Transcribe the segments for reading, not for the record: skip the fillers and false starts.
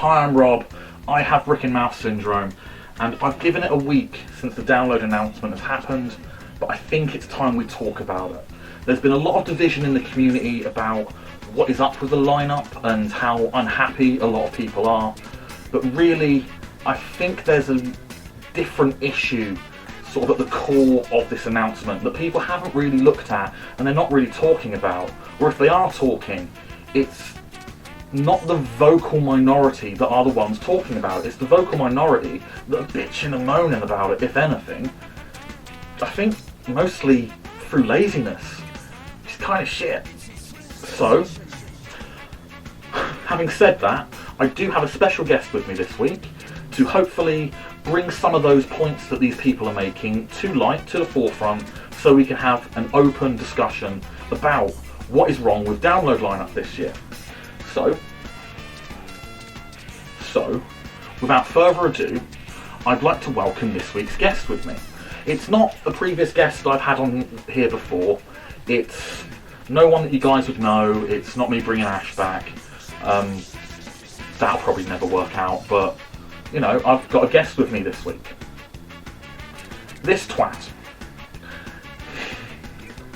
Hi, I'm Rob. I have Rick and Mouse syndrome, and I've given it a week since the download announcement has happened, but I think it's time we talk about it. There's been a lot of division in the community about what is up with the lineup and how unhappy a lot of people are, but really, I think there's a different issue sort of at the core of this announcement that people haven't really looked at and they're not really talking about, or if they are talking, it's not the vocal minority that are the ones talking about it. It's the vocal minority that are bitching and moaning about it, if anything. I think mostly through laziness. It's kind of shit. So, having said that, I do have a special guest with me this week to hopefully bring some of those points that these people are making to light, to the forefront, so we can have an open discussion about what is wrong with download lineup this year. So, without further ado, I'd like to welcome this week's guest with me. It's not a previous guest I've had on here before. It's no one that you guys would know. It's not me bringing Ash back. That'll probably never work out, but you know, I've got a guest with me this week. This twat.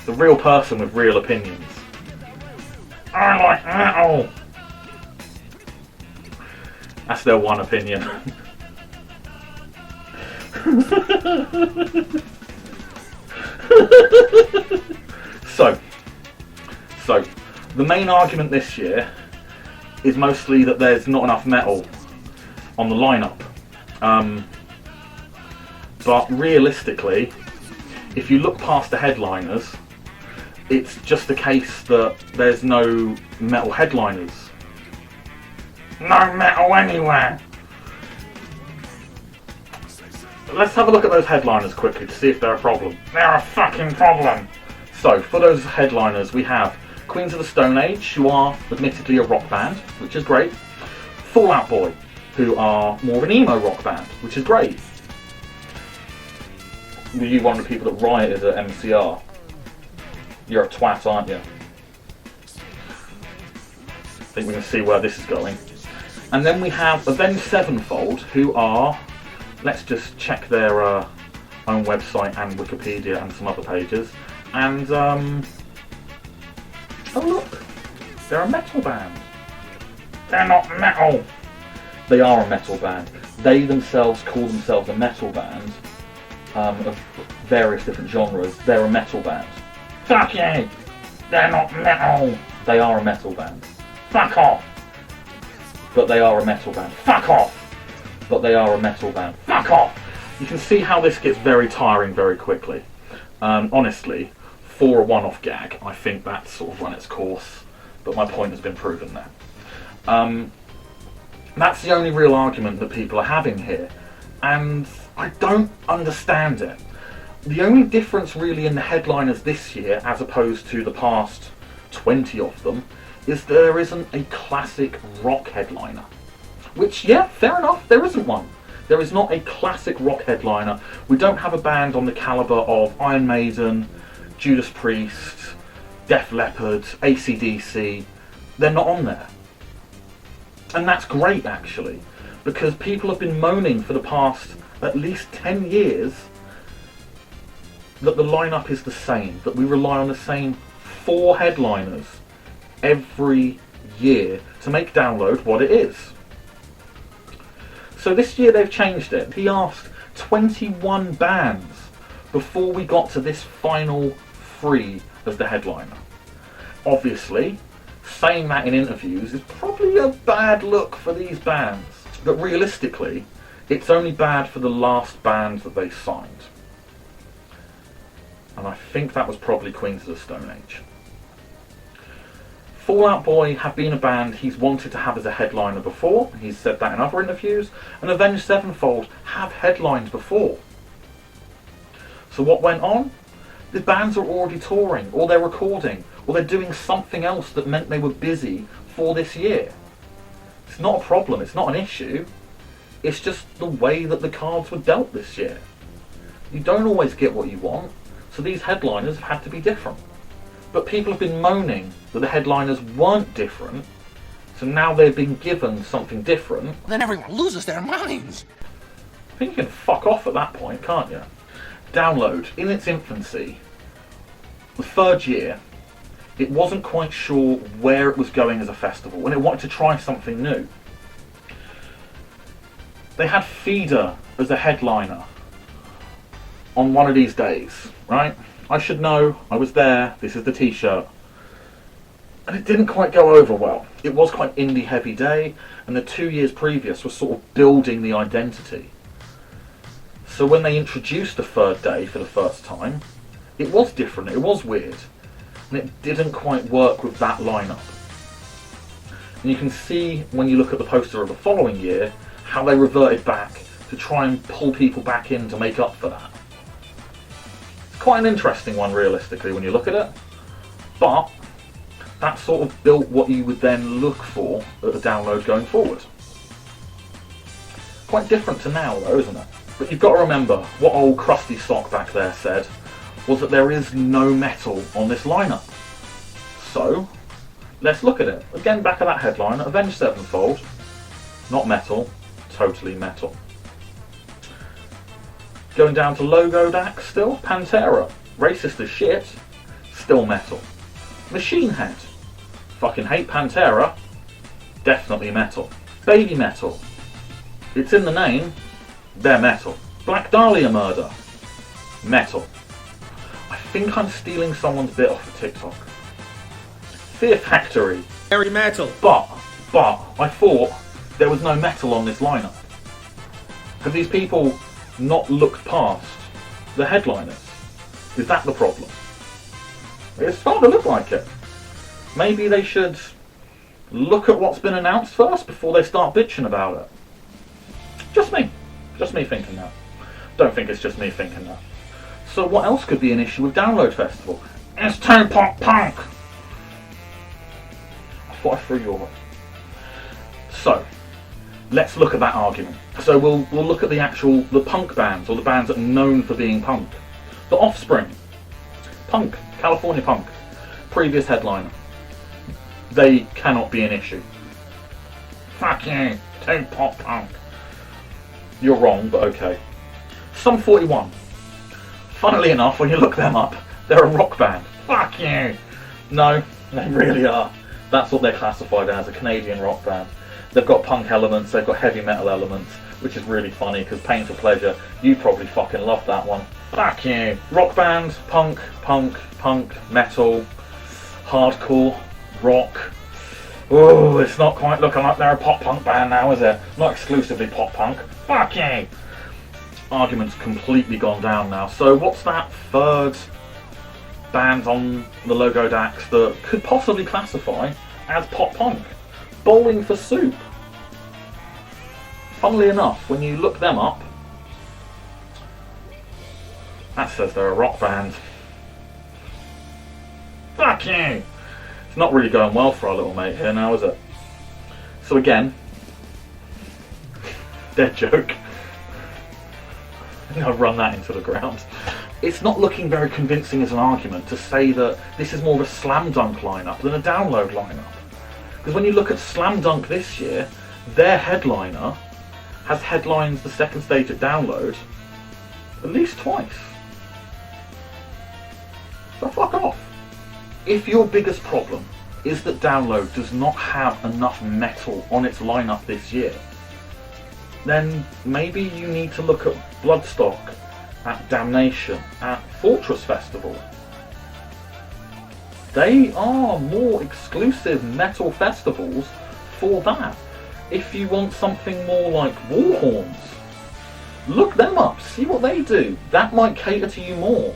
The real person with real opinions. I like metal. That's their one opinion. So, the main argument this year is mostly that there's not enough metal on the lineup. But realistically, if you look past the headliners, it's just a case that there's no metal headliners. No metal anywhere! Let's have a look at those headliners quickly to see if they're a problem. They're a fucking problem! So, for those headliners, we have Queens of the Stone Age, who are admittedly a rock band, which is great. Fall Out Boy, who are more of an emo rock band, which is great. Were you one of the people that rioted at MCR? You're a twat, aren't you? I think we can see where this is going. And then we have Avenged Sevenfold, who are, let's just check their own website and Wikipedia and some other pages. And, oh look, they're a metal band. They're not metal. They are a metal band. They themselves call themselves a metal band of various different genres. They're a metal band. Fuck you! They're not metal. They are a metal band. Fuck off! But they are a metal band. Fuck off! But they are a metal band. Fuck off! You can see how this gets very tiring very quickly. Honestly, for a one-off gag, I think that's sort of run its course. But my point has been proven there. That's the only real argument that people are having here, and I don't understand it. The only difference really in the headliners this year, as opposed to the past 20 of them, is there isn't a classic rock headliner. Which, yeah, fair enough, there isn't one. There is not a classic rock headliner. We don't have a band on the calibre of Iron Maiden, Judas Priest, Def Leppard, AC/DC. They're not on there. And that's great, actually, because people have been moaning for the past at least 10 years that the lineup is the same, that we rely on the same 4 headliners every year to make Download what it is. So this year they've changed it. He asked 21 bands before we got to this final 3 as the headliner. Obviously, saying that in interviews is probably a bad look for these bands, but realistically, it's only bad for the last band that they signed. And I think that was probably Queens of the Stone Age. Fall Out Boy have been a band he's wanted to have as a headliner before, he's said that in other interviews, and Avenged Sevenfold have headlined before. So what went on? The bands are already touring, or they're recording, or they're doing something else that meant they were busy for this year. It's not a problem, it's not an issue, it's just the way that the cards were dealt this year. You don't always get what you want, so these headliners have had to be different. But people have been moaning that the headliners weren't different So now they've been given something different. Then everyone loses their minds. I think you can fuck off at that point, can't you? Download, in its infancy, the third year, it wasn't quite sure where it was going as a festival, and it wanted to try something new. They had Feeder as a headliner on one of these days, right? I should know, I was there, this is the t-shirt. And it didn't quite go over well. It was quite indie heavy day, and the 2 years previous was sort of building the identity. So when they introduced the third day for the first time, it was different, it was weird, and it didn't quite work with that lineup. And you can see when you look at the poster of the following year, how they reverted back to try and pull people back in to make up for that. It's quite an interesting one realistically when you look at it, but that sort of built what you would then look for at the Download going forward. Quite different to now though, isn't it? But you've got to remember, what old Krusty Sock back there said was that there is no metal on this lineup. So, let's look at it. Again, back at that headline, Avenged Sevenfold, not metal, totally metal. Going down to Logo Dax still, Pantera, racist as shit, still metal. Machine Head, fucking hate Pantera, definitely metal. Baby Metal, it's in the name, they're metal. Black Dahlia Murder, metal. I think I'm stealing someone's bit off of TikTok. Fear Factory, Very metal. but I thought there was no metal on this lineup. Have these people not looked past the headliners? Is that the problem? It's starting to look like it. Maybe they should look at what's been announced first before they start bitching about it. Just me thinking that. Don't think it's just me thinking that. So what else could be an issue with Download Festival? It's too pop punk! I thought I threw you away. So, let's look at that argument. So we'll look at the punk bands, or the bands that are known for being punk. The Offspring, punk, California punk, previous headliner. They cannot be an issue. Fuck you, too pop punk. You're wrong, but okay. Sum 41. Funnily enough, when you look them up, they're a rock band. Fuck you! No, they really are. That's what they're classified as, a Canadian rock band. They've got punk elements, they've got heavy metal elements, which is really funny because Pain for Pleasure, you probably fucking love that one. Fuck you! Rock band, punk, metal, hardcore, rock. Oh, it's not quite looking like they're a pop punk band now, is it? Not exclusively pop punk. Fuck you! Argument's completely gone down now. So what's that third band on the Logo Dax that could possibly classify as pop punk? Bowling for Soup. Funnily enough, when you look them up, that says they're a rock band. Fuck you! It's not really going well for our little mate here now, is it? So again, dead joke. I think I've run that into the ground. It's not looking very convincing as an argument to say that this is more of a slam dunk lineup than a Download lineup. Because when you look at Slam Dunk this year, their headliner has headlines the second stage at Download at least twice. So fuck off. If your biggest problem is that Download does not have enough metal on its lineup this year, then maybe you need to look at Bloodstock, at Damnation, at Fortress Festival. They are more exclusive metal festivals for that. If you want something more like Warhorns, look them up, see what they do. That might cater to you more.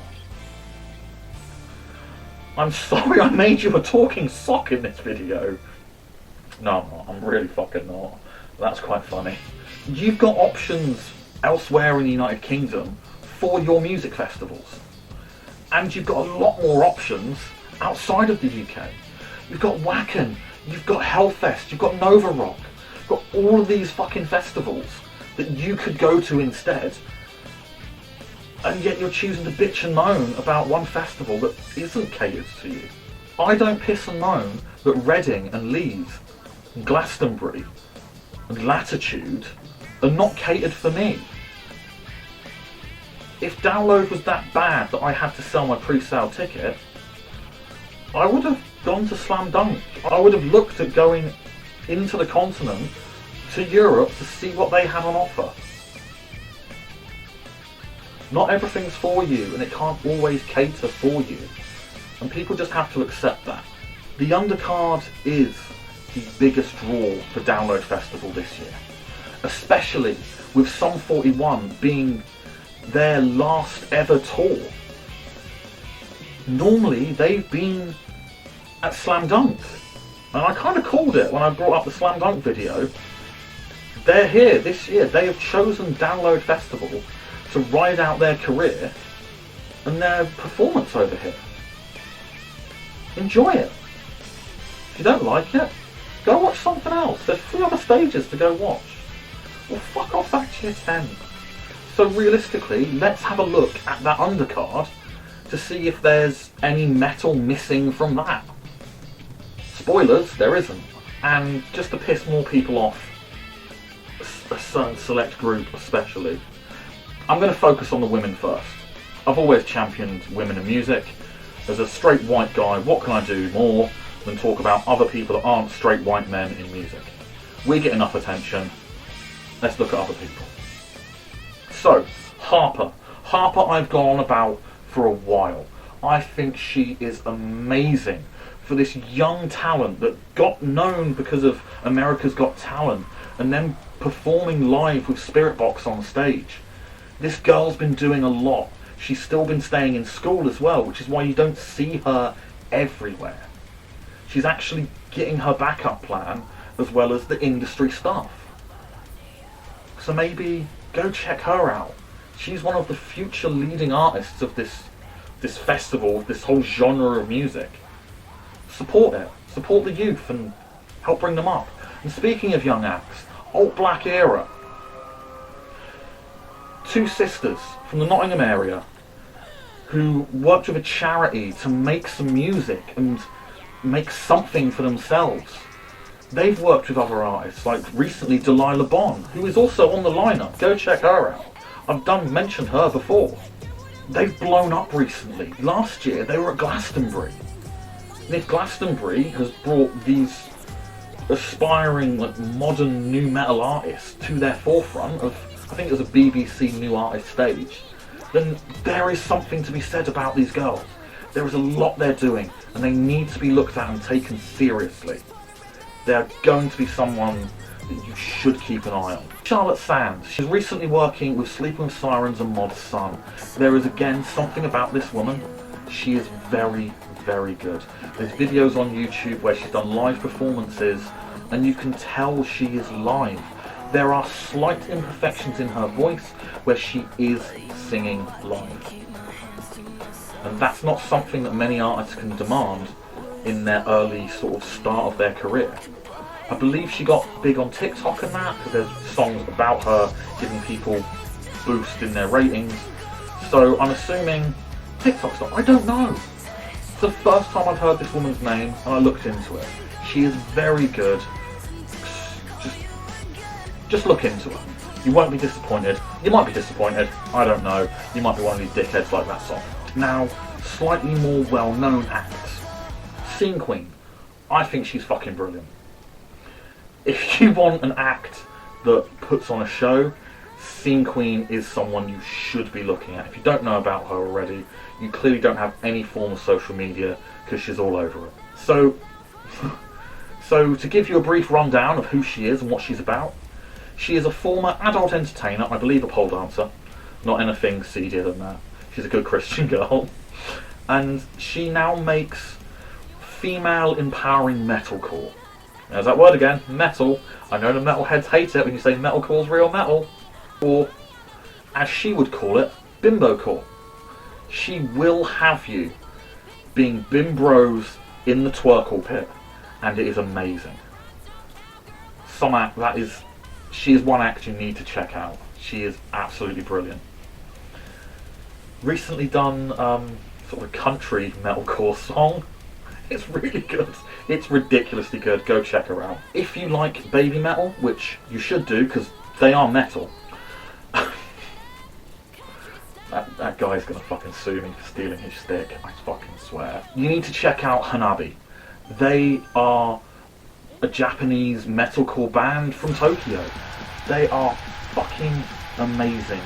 I'm sorry I made you a talking sock in this video. No, I'm not. I'm really fucking not. That's quite funny. You've got options elsewhere in the United Kingdom for your music festivals. And you've got a lot more options outside of the UK. You've got Wacken, you've got Hellfest, you've got Nova Rock. You've got all of these fucking festivals that you could go to instead. And yet you're choosing to bitch and moan about one festival that isn't catered to you. I don't piss and moan that Reading and Leeds Glastonbury and Latitude are not catered for me. If Download was that bad that I had to sell my pre-sale ticket, I would have gone to Slam Dunk. I would have looked at going into the continent to Europe to see what they had on offer. Not everything's for you, and it can't always cater for you. And people just have to accept that. The undercard is the biggest draw for Download Festival this year. Especially with Sum 41 being their last ever tour. Normally they've been at Slam Dunk. And I kind of called it when I brought up the Slam Dunk video. They're here this year. They have chosen Download Festival to ride out their career and their performance over here. Enjoy it. If you don't like it, go watch something else. There's 3 other stages to go watch. Well, fuck off back to your tent. So realistically, let's have a look at that undercard to see if there's any metal missing from that. Spoilers, there isn't. And just to piss more people off, a certain select group especially, I'm going to focus on the women first. I've always championed women in music. As a straight white guy, what can I do more than talk about other people that aren't straight white men in music? We get enough attention. Let's look at other people. So, Harper. Harper I've gone on about for a while. I think she is amazing for this young talent that got known because of America's Got Talent and then performing live with Spirit Box on stage. This girl's been doing a lot. She's still been staying in school as well, which is why you don't see her everywhere. She's actually getting her backup plan as well as the industry stuff. So maybe go check her out. She's one of the future leading artists of this festival, this whole genre of music. Support it. Support the youth and help bring them up. And speaking of young acts, Alt Black era. 2 sisters from the Nottingham area who worked with a charity to make some music and make something for themselves. They've worked with other artists, like recently Delilah Bond, who is also on the lineup. Go check her out. I've mentioned her before. They've blown up recently. Last year they were at Glastonbury. And if Glastonbury has brought these aspiring, like, modern new metal artists to their forefront of, I think it was a BBC New Artist stage, then there is something to be said about these girls. There is a lot they're doing, and they need to be looked at and taken seriously. They're going to be someone that you should keep an eye on. Charlotte Sands. She's recently working with Sleeping with Sirens and Mod Sun. There is again something about this woman. She is very, very good. There's videos on YouTube where she's done live performances, and you can tell she is live. There are slight imperfections in her voice where she is singing live. And that's not something that many artists can demand in their early sort of start of their career. I believe she got big on TikTok and that, because there's songs about her giving people boost in their ratings. So I'm assuming TikTok's not. I don't know. It's the first time I've heard this woman's name and I looked into it. She is very good. Just look into her. You won't be disappointed. You might be disappointed. I don't know. You might be one of these dickheads like that song. Now, slightly more well-known acts. Scene Queen. I think she's fucking brilliant. If you want an act that puts on a show, Scene Queen is someone you should be looking at. If you don't know about her already, you clearly don't have any form of social media because she's all over it. So to give you a brief rundown of who she is and what she's about, she is a former adult entertainer, I believe a pole dancer, not anything seedier than that. She's a good Christian girl. And she now makes female empowering metalcore. There's that word again, metal. I know the metalheads hate it when you say metalcore's real metal. Or, as she would call it, bimbocore. She will have you being bimbros in the twerkle pit, and it is amazing. She is one act you need to check out. She is absolutely brilliant. Recently done sort of a country metalcore song. It's really good. It's ridiculously good. Go check her out. If you like baby metal, which you should do because they are metal. that guy's gonna fucking sue me for stealing his stick. I fucking swear. You need to check out Hanabi. They are a Japanese metalcore band from Tokyo. They are fucking amazing.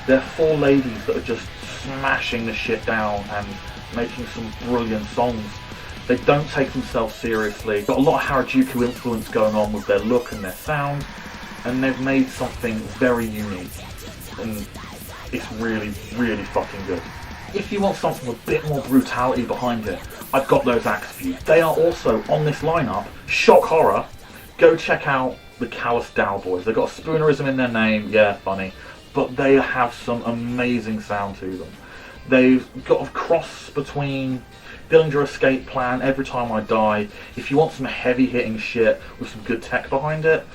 They're 4 ladies that are just smashing the shit down and making some brilliant songs. They don't take themselves seriously. Got a lot of Harajuku influence going on with their look and their sound, and they've made something very unique. And it's really, really fucking good. If you want something with a bit more brutality behind it, I've got those acts for you. They are also on this lineup. Shock horror. Go check out the Callous Dow Boys. They've got a spoonerism in their name. Yeah, funny. But they have some amazing sound to them. They've got a cross between Dillinger Escape Plan, Every Time I Die. If you want some heavy hitting shit with some good tech behind it,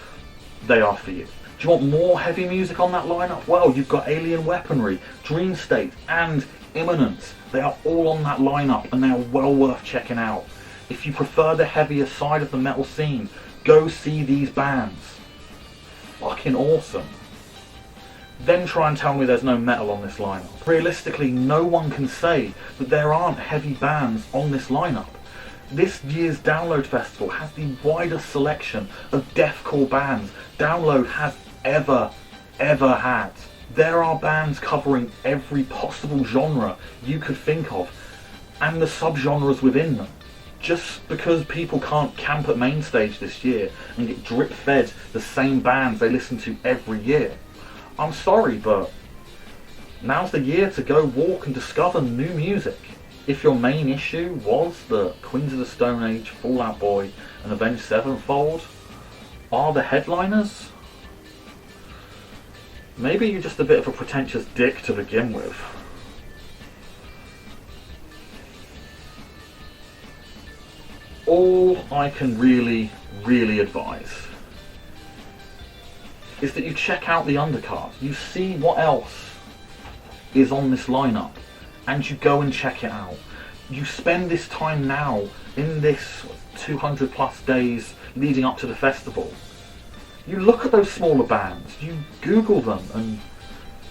they are for you. Do you want more heavy music on that lineup? Well, you've got Alien Weaponry, Dream State, and Imminence. They are all on that lineup and they are well worth checking out. If you prefer the heavier side of the metal scene, go see these bands. Fucking awesome. Then try and tell me there's no metal on this lineup. Realistically, no one can say that there aren't heavy bands on this lineup. This year's Download Festival has the widest selection of deathcore bands Download has ever had. There are bands covering every possible genre you could think of, and the subgenres within them. Just because people can't camp at main stage this year and get drip fed the same bands they listen to every year, I'm sorry, but now's the year to go walk and discover new music. If your main issue was that Queens of the Stone Age, Fall Out Boy and Avenged Sevenfold are the headliners, maybe you're just a bit of a pretentious dick to begin with. All I can really advise is that you check out the undercard, you see what else is on this lineup, and you go and check it out. You spend this time now, in this 200 plus days leading up to the festival. You look at those smaller bands, you Google them, and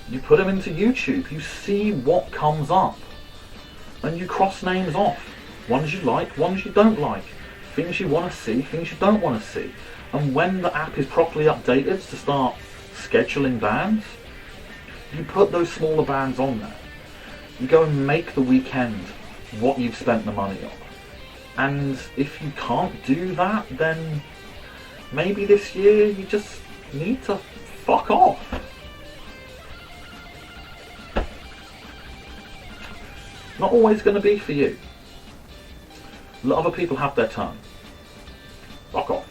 you put them into YouTube. You see what comes up, and you cross names off. Ones you like, ones you don't like. Things you want to see, things you don't want to see. And when the app is properly updated to start scheduling bands, you put those smaller bands on there. You go and make the weekend what you've spent the money on. And if you can't do that, then maybe this year you just need to fuck off. Not always going to be for you. Let other people have their turn. Fuck off.